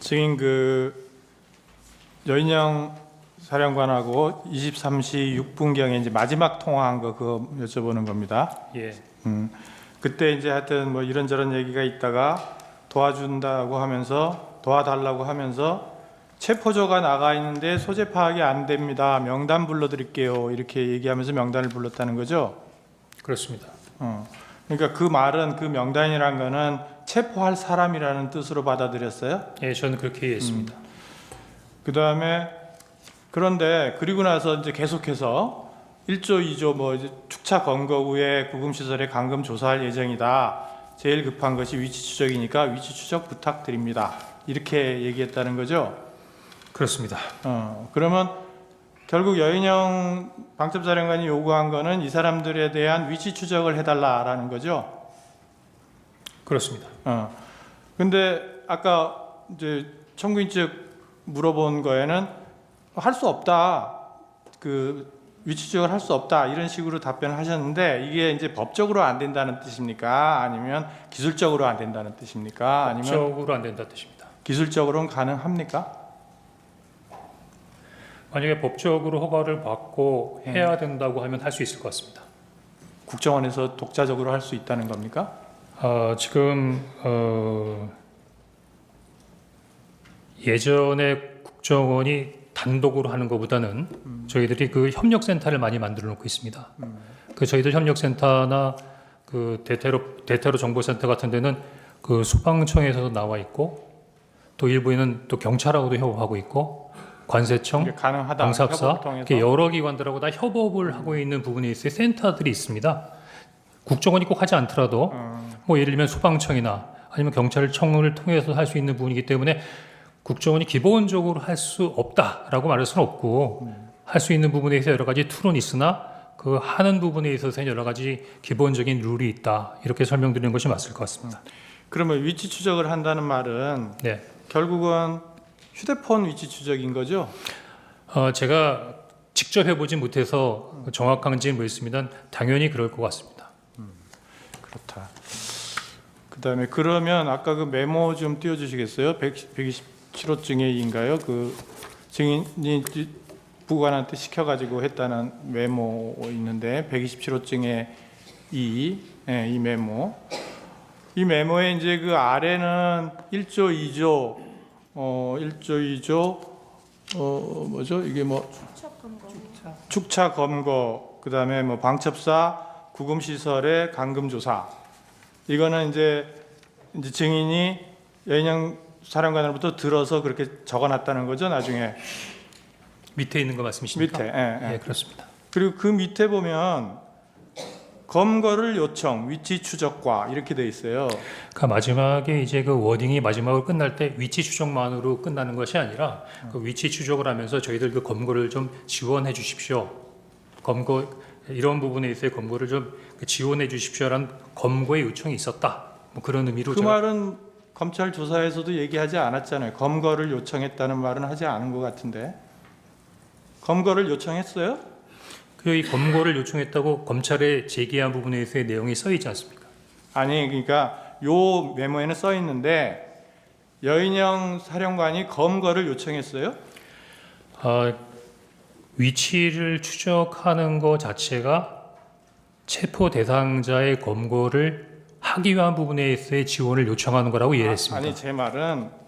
증인 여인영 사령관하고 23시 6분경에 이제 마지막 통화한 거 그거 여쭤보는 겁니다. 예. 그때 이제 하여튼 뭐 이런저런 얘기가 있다가 도와준다고 하면서 도와달라고 하면서 체포조가 나가 있는데 소재 파악이 안 됩니다. 명단 불러드릴게요. 이렇게 얘기하면서 명단을 불렀다는 거죠. 그렇습니다. 그러니까 그 말은 그 명단이란 거는 체포할 사람이라는 뜻으로 받아들였어요. 예, 저는 그렇게 이해했습니다. 그 다음에 그런데 그리고 나서 이제 계속해서 1조, 2조 뭐 이제 축차 검거 후에 구금시설에 감금 조사할 예정이다. 제일 급한 것이 위치 추적이니까 위치 추적 부탁드립니다. 이렇게 얘기했다는 거죠. 그렇습니다. 그러면 결국 여인영 방첩사령관이 요구한 거는 이 사람들에 대한 위치 추적을 해달라라는 거죠. 그렇습니다. 근데 아까 이제 청구인 측 물어본 거에는 할 수 없다. 그 위치 추적을 할 수 없다. 이런 식으로 답변을 하셨는데 이게 이제 법적으로 안 된다는 뜻입니까? 아니면 기술적으로 안 된다는 뜻입니까? 아니면 법적으로 안 된다 뜻입니다. 기술적으로는 가능합니까? 만약에 법적으로 허가를 받고 해야 된다고 하면 할 수 있을 것 같습니다. 국정원에서 독자적으로 할 수 있다는 겁니까? 지금 예전에 국정원이 단독으로 하는 것보다는 저희들이 그 협력센터를 많이 만들어 놓고 있습니다. 그 저희들 협력센터나 그 대테러 정보센터 같은 데는 그 소방청에서도 나와 있고 또 일부에는 또 경찰하고도 협업하고 있고 관세청, 이게 가능하다. 방사사 협업을 통해서? 이렇게 여러 기관들하고 다 협업을 하고 있는 부분에 있어요. 센터들이 있습니다. 국정원이 꼭 하지 않더라도 뭐 예를 들면 소방청이나 아니면 경찰청을 통해서 할 수 있는 부분이기 때문에 국정원이 기본적으로 할 수 없다라고 말할 수는 없고 할 수 있는 부분에 있어 여러 가지 툴은 있으나 그 하는 부분에 있어서 여러 가지 기본적인 룰이 있다 이렇게 설명드리는 것이 맞을 것 같습니다. 그러면 위치 추적을 한다는 말은 네, 결국은 휴대폰 위치 추적인 거죠? 제가 직접 해보지 못해서 정확한지는 모르겠습니다만 당연히 그럴 것 같습니다. 그렇다. 그다음에 그러면 아까 그 메모 좀 띄워주시겠어요? 127호증에인가요? 그 증인이 부관한테 시켜가지고 했다는 메모 있는데 127호증에 이 메모. 이 메모에 이제 그 아래는 1조, 2조, 1조, 2조, 뭐죠? 이게 뭐 축차 검거, 그다음에 뭐 방첩사 구금 시설의 감금 조사. 이거는 이제 증인이 여인영 사령관으로부터 들어서 그렇게 적어놨다는 거죠. 나중에 밑에 있는 거 말씀이십니까? 밑에. 예, 그렇습니다. 그리고 그 밑에 보면 검거를 요청, 위치 추적과 이렇게 돼 있어요. 그 마지막에 이제 그 워딩이 마지막으로 끝날 때 위치 추적만으로 끝나는 것이 아니라 그 위치 추적을 하면서 저희들 그 검거를 좀 지원해 주십시오. 검거 이런 부분에 있어서 검거를 좀 지원해 주십시오라는 검거의 요청이 있었다. 뭐 그런 의미로 그 말은 검찰 조사에서도 얘기하지 않았잖아요. 검거를 요청했다는 말은 하지 않은 것 같은데. 검거를 요청했어요? 이 검거를 요청했다고 검찰에 제기한 부분에 있어서의 내용이 써 있지 않습니까? 아니 그러니까 요 메모에는 써 있는데 여인영 사령관이 검거를 요청했어요? 위치를 추적하는 것 자체가 체포 대상자의 검거를 하기 위한 부분에 있어서의 지원을 요청하는 거라고 이해했습니다. 아니 제 말은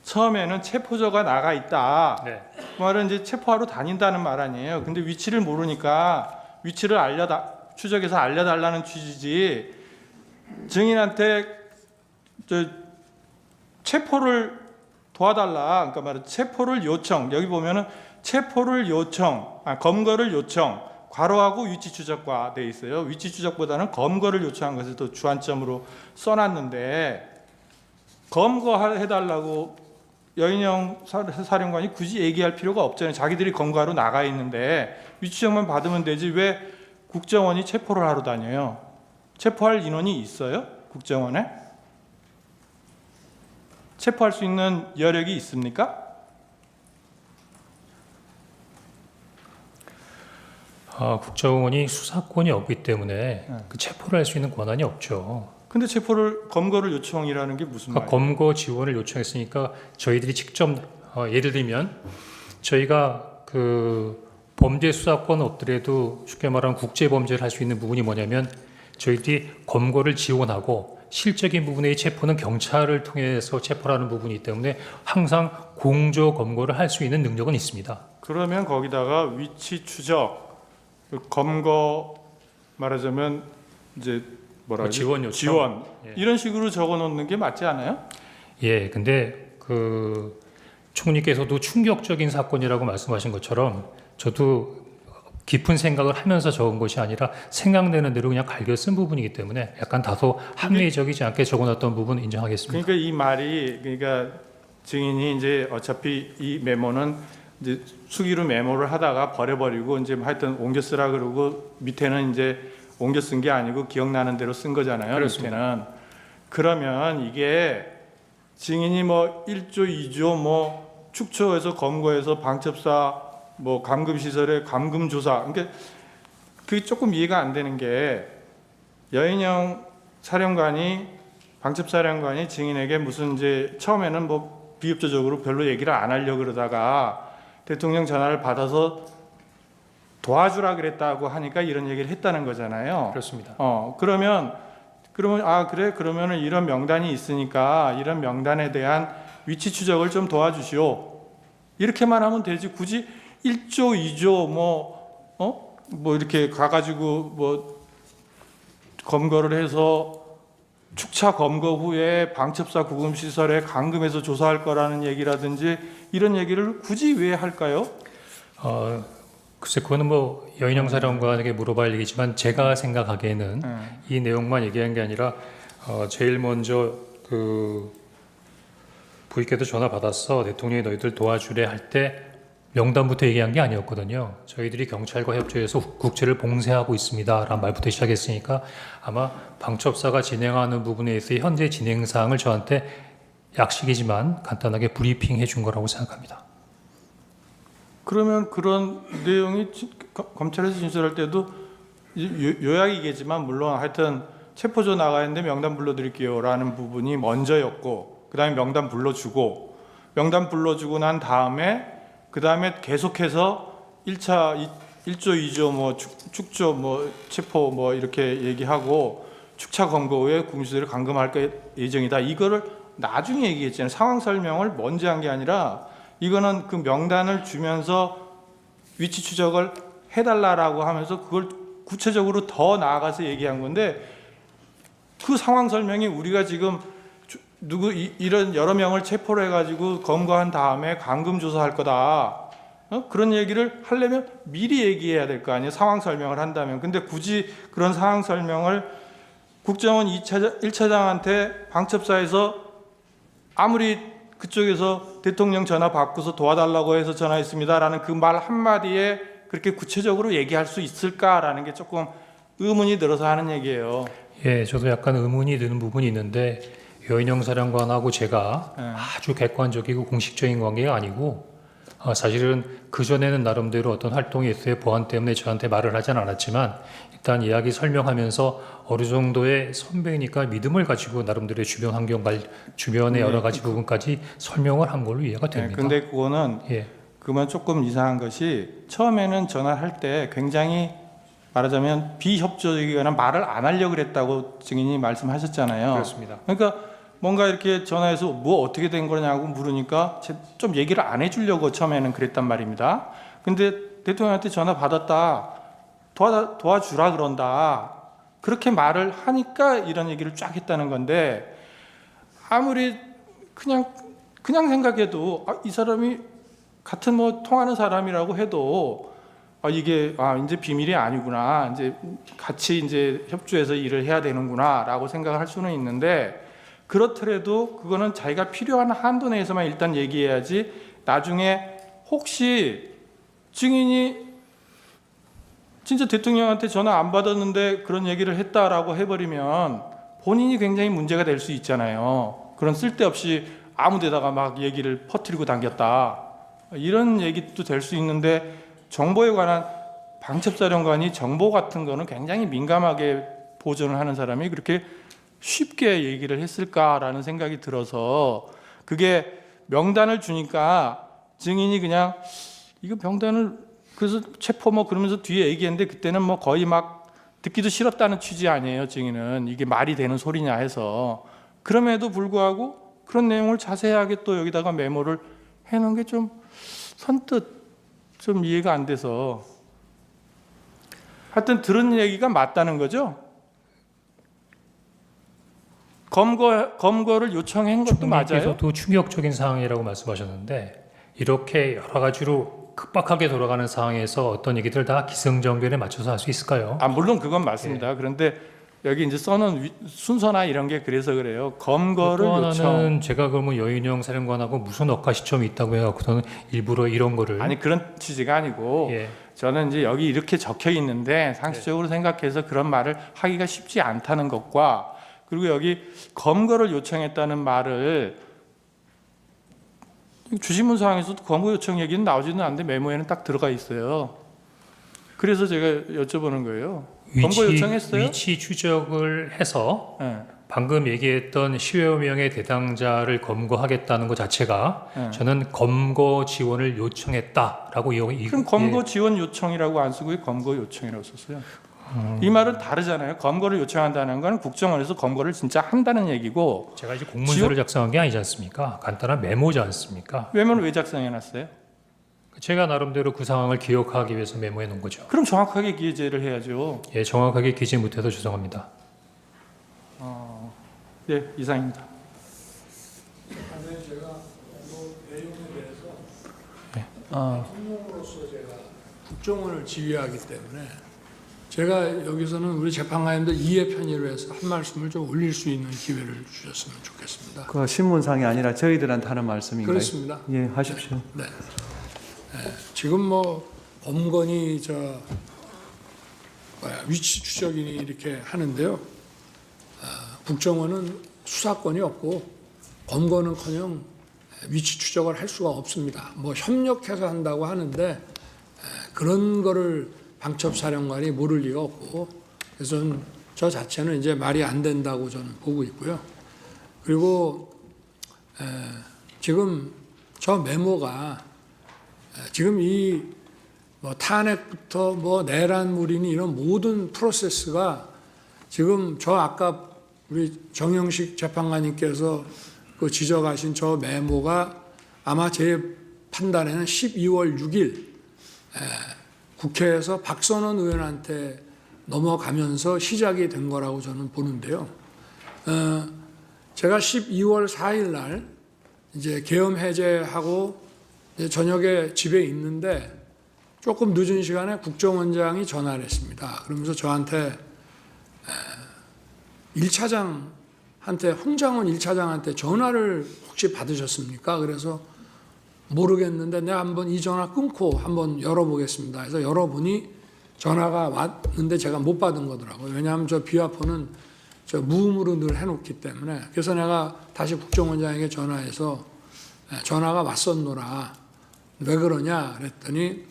처음에는 체포조가 나가 있다. 네. 그 말은 이제 체포하러 다닌다는 말 아니에요. 근데 위치를 모르니까 위치를 추적해서 알려달라는 취지지. 증인한테 체포를 도와달라. 그러니까 말은 체포를 요청. 여기 보면은 체포를 요청, 검거를 요청. 괄호하고 위치 추적과 돼 있어요. 위치 추적보다는 검거를 요청한 것을 더 주안점으로 써놨는데 검거해달라고 여인영 사령관이 굳이 얘기할 필요가 없잖아요. 자기들이 검거하러 나가 있는데 위치 추적만 받으면 되지 왜 국정원이 체포를 하러 다녀요? 체포할 인원이 있어요? 국정원에? 체포할 수 있는 여력이 있습니까? 국정원이 수사권이 없기 때문에 그 체포를 할 수 있는 권한이 없죠. 근데 검거를 요청이라는 게 무슨 그러니까 말이에요? 검거 지원을 요청했으니까 저희들이 직접 예를 들면 저희가 그 범죄 수사권 없더라도 쉽게 말하면 국제 범죄를 할 수 있는 부분이 뭐냐면 저희들이 검거를 지원하고 실적인 부분의 체포는 경찰을 통해서 체포하는 부분이 있기 때문에 항상 공조 검거를 할 수 있는 능력은 있습니다. 그러면 거기다가 위치 추적, 검거 말하자면 이제 뭐라 그러지? 지원 요청. 지원 예. 이런 식으로 적어놓는 게 맞지 않아요? 예, 근데 그 총리께서도 충격적인 사건이라고 말씀하신 것처럼 저도 깊은 생각을 하면서 적은 것이 아니라 생각되는 대로 그냥 갈겨 쓴 부분이기 때문에 약간 다소 합리적이지 않게 적어놨던 부분 인정하겠습니다. 그러니까 이 말이 그러니까 증인이 이제 어차피 이 메모는 이제 수기로 메모를 하다가 버려버리고 이제 하여튼 옮겨 쓰라 그러고 밑에는 이제 옮겨 쓴 게 아니고 기억나는 대로 쓴 거잖아요. 그렇습니다. 밑에는. 그러면 이게 증인이 뭐 1조, 2조 뭐 축초해서 검거해서 방첩사 뭐 감금시설에 감금조사 그러니까 그게 조금 이해가 안 되는 게 여인영 사령관이 방첩사령관이 증인에게 무슨 이제 처음에는 뭐 비협조적으로 별로 얘기를 안 하려고 그러다가 대통령 전화를 받아서 도와주라 그랬다고 하니까 이런 얘기를 했다는 거잖아요. 그렇습니다. 그러면 그래 그러면은 이런 명단이 있으니까 이런 명단에 대한 위치 추적을 좀 도와주시오. 이렇게만 하면 되지 굳이 1조, 2조 뭐 이렇게 가가지고 뭐 검거를 해서 축차 검거 후에 방첩사 구금시설에 감금해서 조사할 거라는 얘기라든지 이런 얘기를 굳이 왜 할까요? 글쎄 그거는 뭐 여인영 사령관에게 물어봐야 얘기지만 제가 생각하기에는 이 내용만 얘기한 게 아니라 제일 먼저 그 부익께도 전화 받았어 대통령이 너희들 도와주래 할 때 명단부터 얘기한 게 아니었거든요. 저희들이 경찰과 협조해서 국채를 봉쇄하고 있습니다라는 말부터 시작했으니까 아마 방첩사가 진행하는 부분에 있어 현재 진행 사항을 저한테 약식이지만 간단하게 브리핑해 준 거라고 생각합니다. 그러면 그런 내용이 검찰에서 진술할 때도 요약이겠지만 물론 하여튼 체포조 나가야 하는데 명단 불러드릴게요라는 부분이 먼저였고 그 다음에 명단 불러주고 난 다음에 그 다음에 계속해서 1조 2조 뭐 축조 뭐 체포 뭐 이렇게 얘기하고 축차 검거 후에 구금시설을 감금할 예정이다. 이거를 나중에 얘기했잖아요. 상황 설명을 먼저 한 게 아니라 이거는 그 명단을 주면서 위치 추적을 해달라라고 하면서 그걸 구체적으로 더 나아가서 얘기한 건데 그 상황 설명이 우리가 지금 이런 여러 명을 체포를 해가지고 검거한 다음에 감금 조사할 거다. 그런 얘기를 하려면 미리 얘기해야 될 거 아니에요. 상황 설명을 한다면. 근데 굳이 그런 상황 설명을 국정원 1차장한테 방첩사에서 아무리 그쪽에서 대통령 전화 받고서 도와달라고 해서 전화했습니다라는 그 말 한마디에 그렇게 구체적으로 얘기할 수 있을까라는 게 조금 의문이 들어서 하는 얘기예요. 예, 저도 약간 의문이 드는 부분이 있는데 여인영 사령관하고 제가 아주 객관적이고 공식적인 관계가 아니고 사실은 그전에는 나름대로 어떤 활동이 있어요. 보안 때문에 저한테 말을 하진 않았지만 일단 이야기 설명하면서 어느 정도의 선배니까 믿음을 가지고 나름대로의 주변 환경 주변의 여러 가지 부분까지 설명을 한 걸로 이해가 됩니다. 근데 그거는 그만 조금 이상한 것이 처음에는 전화할 때 굉장히 말하자면 비협조적이거나 말을 안 하려고 그랬다고 증인이 말씀하셨잖아요. 그렇습니다. 그러니까 뭔가 이렇게 전화해서 뭐 어떻게 된 거냐고 물으니까 좀 얘기를 안 해주려고 처음에는 그랬단 말입니다. 근데 대통령한테 전화 받았다. 도와주라 그런다. 그렇게 말을 하니까 이런 얘기를 쫙 했다는 건데 아무리 그냥 생각해도 이 사람이 같은 뭐 통하는 사람이라고 해도 이게 이제 비밀이 아니구나. 이제 같이 이제 협조해서 일을 해야 되는구나라고 생각을 할 수는 있는데 그렇더라도 그거는 자기가 필요한 한도 내에서만 일단 얘기해야지 나중에 혹시 증인이 진짜 대통령한테 전화 안 받았는데 그런 얘기를 했다라고 해버리면 본인이 굉장히 문제가 될 수 있잖아요. 그런 쓸데없이 아무 데다가 막 얘기를 퍼뜨리고 당겼다. 이런 얘기도 될 수 있는데 정보에 관한 방첩사령관이 정보 같은 거는 굉장히 민감하게 보존을 하는 사람이 그렇게 쉽게 얘기를 했을까라는 생각이 들어서 그게 명단을 주니까 증인이 그냥 이거 명단을 그래서 체포 뭐 그러면서 뒤에 얘기했는데 그때는 뭐 거의 막 듣기도 싫었다는 취지 아니에요. 증인은 이게 말이 되는 소리냐 해서 그럼에도 불구하고 그런 내용을 자세하게 또 여기다가 메모를 해놓은 게 좀 선뜻 좀 이해가 안 돼서 하여튼 들은 얘기가 맞다는 거죠. 검거를 요청한 것도 맞아요. 총리께서도 충격적인 상황이라고 말씀하셨는데 이렇게 여러 가지로 급박하게 돌아가는 상황에서 어떤 얘기들 다 기승전결에 맞춰서 할 수 있을까요? 물론 그건 맞습니다. 그런데 여기 이제 써놓은 순서나 이런 게 그래서 그래요. 검거를 또 요청. 하나는 제가 그러면 여인영 사령관하고 무슨 억가 시점이 있다고 해갖고서는 일부러 이런 거를 아니 그런 취지가 아니고 예. 저는 이제 여기 이렇게 적혀 있는데 상식적으로 생각해서 그런 말을 하기가 쉽지 않다는 것과 그리고 여기 검거를 요청했다는 말을 주신문사항에서도 검거 요청 얘기는 나오지는 않는데 메모에는 딱 들어가 있어요. 그래서 제가 여쭤보는 거예요. 검거 요청했어요? 위치 추적을 해서 네. 방금 얘기했던 10여 명의 대상자를 검거하겠다는 것 자체가 네. 저는 검거 지원을 요청했다라고 그럼 검거 지원 요청이라고 안 쓰고 왜 검거 요청이라고 썼어요? 이 말은 다르잖아요. 검거를 요청한다는 건 국정원에서 검거를 진짜 한다는 얘기고 제가 이제 공문서를 작성한 게 아니지 않습니까? 간단한 메모지 않습니까? 메모를 왜 작성해놨어요? 제가 나름대로 그 상황을 기억하기 위해서 메모해 놓은 거죠. 그럼 정확하게 기재를 해야죠. 예, 정확하게 기재 못해서 죄송합니다. 네, 이상입니다. 제가 내용에 대해서 아, 총무로서 제가 국정원을 지휘하기 때문에 제가 여기서는 우리 재판관님들 이해 편의로 해서 한 말씀을 좀 올릴 수 있는 기회를 주셨으면 좋겠습니다. 그 신문상이 아니라 저희들한테 하는 말씀인가요? 그렇습니다. 예, 하십시오. 네. 지금 뭐 범건이 위치 추적인이 이렇게 하는데요. 국정원은 수사권이 없고 검거는커녕 위치 추적을 할 수가 없습니다. 뭐 협력해서 한다고 하는데 그런 거를 방첩사령관이 모를 리가 없고 그래서 저 자체는 이제 말이 안 된다고 저는 보고 있고요. 그리고 지금 저 메모가 지금 이 뭐 탄핵부터 뭐 내란물이니 이런 모든 프로세스가 지금 저 아까 우리 정영식 재판관님께서 그 지적하신 저 메모가 아마 제 판단에는 12월 6일 국회에서 박선원 의원한테 넘어가면서 시작이 된 거라고 저는 보는데요. 제가 12월 4일 날 이제 계엄 해제하고 이제 저녁에 집에 있는데 조금 늦은 시간에 국정원장이 전화를 했습니다. 그러면서 저한테 1차장한테 홍장원 1차장한테 전화를 혹시 받으셨습니까? 그래서 모르겠는데 내가 한번 이 전화 끊고 한번 열어보겠습니다. 그래서 열어보니 전화가 왔는데 제가 못 받은 거더라고요. 왜냐하면 저 비화포는 저 무음으로 늘 해놓기 때문에. 그래서 내가 다시 국정원장에게 전화해서 전화가 왔었노라. 왜 그러냐 그랬더니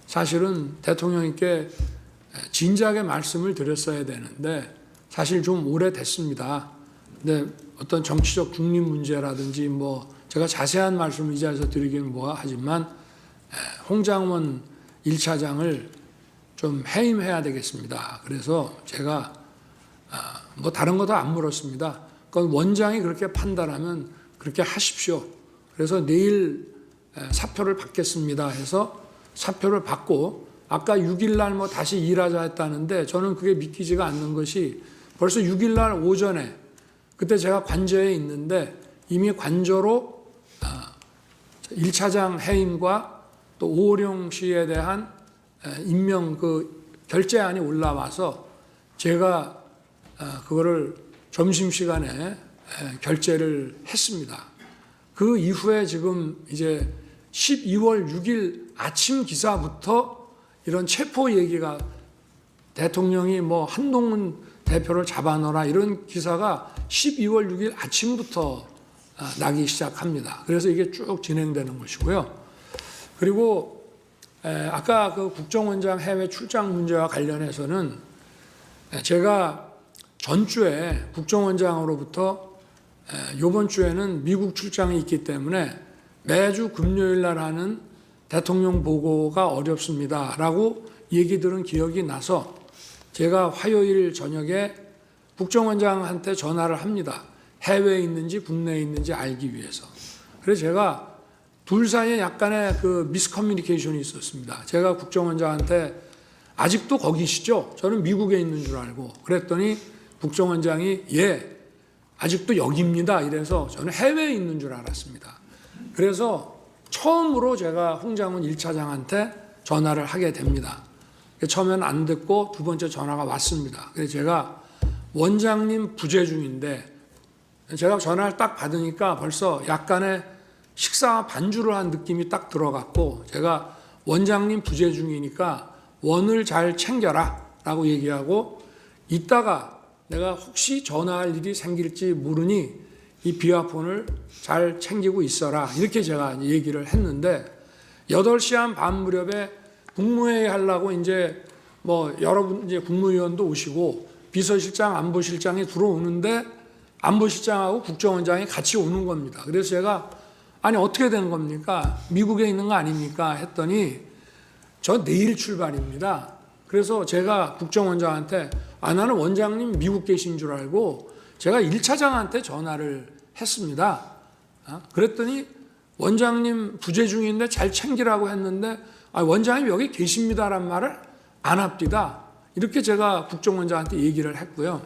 사실은 대통령님께 진작에 말씀을 드렸어야 되는데 사실 좀 오래됐습니다. 근데 어떤 정치적 중립 문제라든지 뭐 제가 자세한 말씀을 이 자리에서 드리기는 하지만 홍장원 1차장을 좀 해임해야 되겠습니다. 그래서 제가 뭐 다른 것도 안 물었습니다. 그건 원장이 그렇게 판단하면 그렇게 하십시오. 그래서 내일 사표를 받겠습니다 해서 사표를 받고 아까 6일 날 뭐 다시 일하자 했다는데 저는 그게 믿기지가 않는 것이 벌써 6일 날 오전에 그때 제가 관저에 있는데 이미 관저로 1차장 해임과 또 오호령 씨에 대한 임명 그 결재안이 올라와서 제가 그거를 점심시간에 결재를 했습니다. 그 이후에 지금 이제 12월 6일 아침 기사부터 이런 체포 얘기가 대통령이 뭐 한동훈 대표를 잡아넣어라 이런 기사가 12월 6일 아침부터 나기 시작합니다. 그래서 이게 쭉 진행되는 것이고요. 그리고 아까 그 국정원장 해외 출장 문제와 관련해서는 제가 전주에 국정원장으로부터 이번 주에는 미국 출장이 있기 때문에 매주 금요일 날 하는 대통령 보고가 어렵습니다라고 얘기 들은 기억이 나서 제가 화요일 저녁에 국정원장한테 전화를 합니다. 해외에 있는지 국내에 있는지 알기 위해서. 그래서 제가 둘 사이에 약간의 그 미스커뮤니케이션이 있었습니다. 제가 국정원장한테 아직도 거기시죠? 저는 미국에 있는 줄 알고 그랬더니 국정원장이 예, 아직도 여기입니다. 이래서 저는 해외에 있는 줄 알았습니다. 그래서 처음으로 제가 홍장훈 1차장한테 전화를 하게 됩니다. 처음엔 안 듣고 두 번째 전화가 왔습니다. 그래서 제가 원장님 부재 중인데 제가 전화를 딱 받으니까 벌써 약간의 식사 반주를 한 느낌이 딱 들어갔고 제가 원장님 부재 중이니까 원을 잘 챙겨라 라고 얘기하고 이따가 내가 혹시 전화할 일이 생길지 모르니 이 비화폰을 잘 챙기고 있어라 이렇게 제가 얘기를 했는데 8시 한 반 무렵에 국무회의 하려고 이제 뭐 여러분 이제 국무위원도 오시고 비서실장 안보실장이 들어오는데 안보실장하고 국정원장이 같이 오는 겁니다. 그래서 제가 아니 어떻게 되는 겁니까? 미국에 있는 거 아닙니까? 했더니 저 내일 출발입니다. 그래서 제가 국정원장한테 나는 원장님 미국 계신 줄 알고 제가 1차장한테 전화를 했습니다. 그랬더니 원장님 부재 중인데 잘 챙기라고 했는데 원장님 여기 계십니다란 말을 안 합니다. 이렇게 제가 국정원장한테 얘기를 했고요.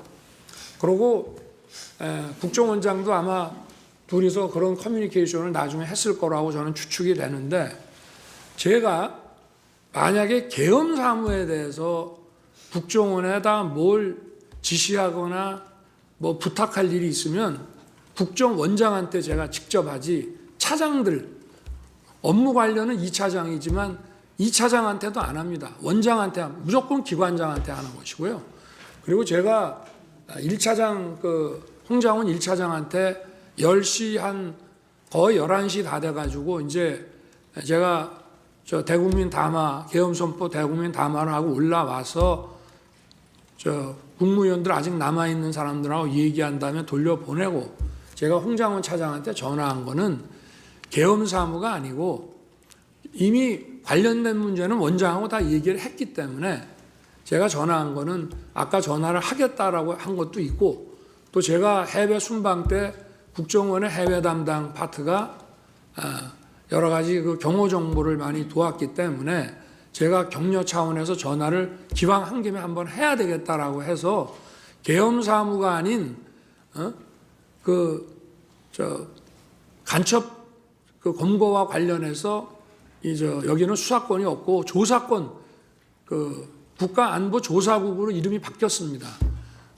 그리고 국정원장도 아마 둘이서 그런 커뮤니케이션을 나중에 했을 거라고 저는 추측이 되는데 제가 만약에 계엄 사무에 대해서 국정원에다 뭘 지시하거나 뭐 부탁할 일이 있으면 국정원장한테 제가 직접 하지 차장들 업무 관련은 2차장이지만 2차장한테도 안 합니다. 원장한테 무조건 기관장한테 하는 것이고요. 그리고 제가 1차장 홍장훈 1차장한테 10시 한 거의 11시 다 돼가지고 이제 제가 저 대국민 담화 계엄 선포 대국민 담화를 하고 올라와서 저 국무위원들 아직 남아 있는 사람들하고 얘기한 다음에 돌려보내고 제가 홍장훈 차장한테 전화한 거는 계엄 사무가 아니고 이미 관련된 문제는 원장하고 다 얘기를 했기 때문에 제가 전화한 거는 아까 전화를 하겠다라고 한 것도 있고 또 제가 해외 순방 때 국정원의 해외 담당 파트가 여러 가지 그 경호 정보를 많이 도왔기 때문에 제가 격려 차원에서 전화를 기왕 한 김에 한번 해야 되겠다라고 해서 계엄 사무가 아닌 간첩 그 검거와 관련해서 여기는 수사권이 없고 조사권 국가안보조사국으로 이름이 바뀌었습니다.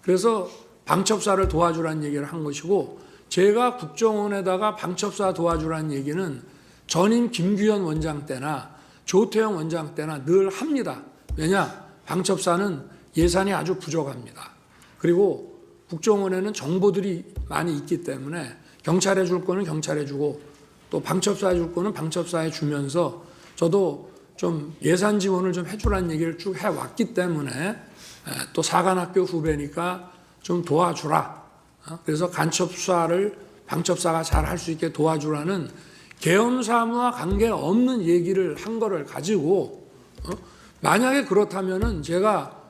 그래서 방첩사를 도와주라는 얘기를 한 것이고 제가 국정원에다가 방첩사 도와주라는 얘기는 전임 김규현 원장 때나 조태영 원장 때나 늘 합니다. 왜냐? 방첩사는 예산이 아주 부족합니다. 그리고 국정원에는 정보들이 많이 있기 때문에 경찰에 줄 거는 경찰에 주고 또 방첩사에 줄 거는 방첩사에 주면서 저도 좀 예산 지원을 좀 해주라는 얘기를 쭉 해왔기 때문에 또 사관학교 후배니까 좀 도와주라. 그래서 간첩 수사를 방첩사가 잘 할 수 있게 도와주라는 계엄 사무와 관계없는 얘기를 한 거를 가지고 만약에 그렇다면은 제가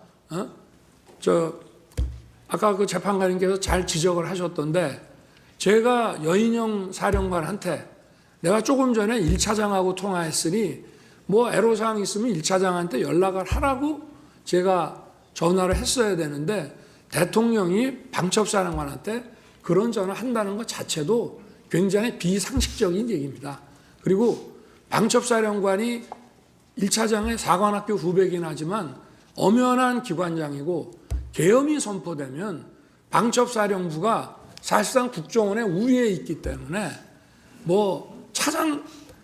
아까 그 재판관님께서 잘 지적을 하셨던데 제가 여인영 사령관한테 내가 조금 전에 1차장하고 통화했으니 뭐 애로사항 있으면 1차장한테 연락을 하라고 제가 전화를 했어야 되는데 대통령이 방첩사령관한테 그런 전화 한다는 것 자체도 굉장히 비상식적인 얘기입니다. 그리고 방첩사령관이 1차장의 사관학교 후배긴 하지만 엄연한 기관장이고 계엄이 선포되면 방첩사령부가 사실상 국정원의 우위에 있기 때문에 뭐 차장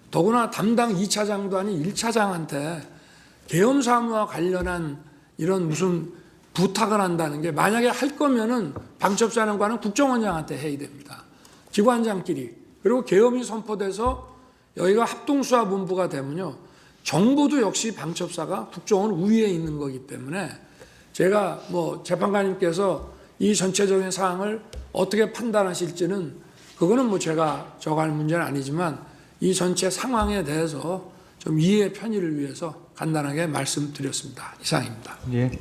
더구나 담당 2차장도 아닌 1차장한테 계엄 사무와 관련한 이런 무슨 부탁을 한다는 게 만약에 할 거면은 방첩사령관은 국정원장한테 해야 됩니다. 기관장끼리. 그리고 계엄이 선포돼서 여기가 합동수사본부가 되면요. 정보도 역시 방첩사가 국정원 우위에 있는 거기 때문에 제가 뭐 재판관님께서 이 전체적인 사항을 어떻게 판단하실지는 그거는 뭐 제가 저갈 문제는 아니지만 이 전체 상황에 대해서 좀 이해 편의를 위해서 간단하게 말씀드렸습니다. 이상입니다. 예.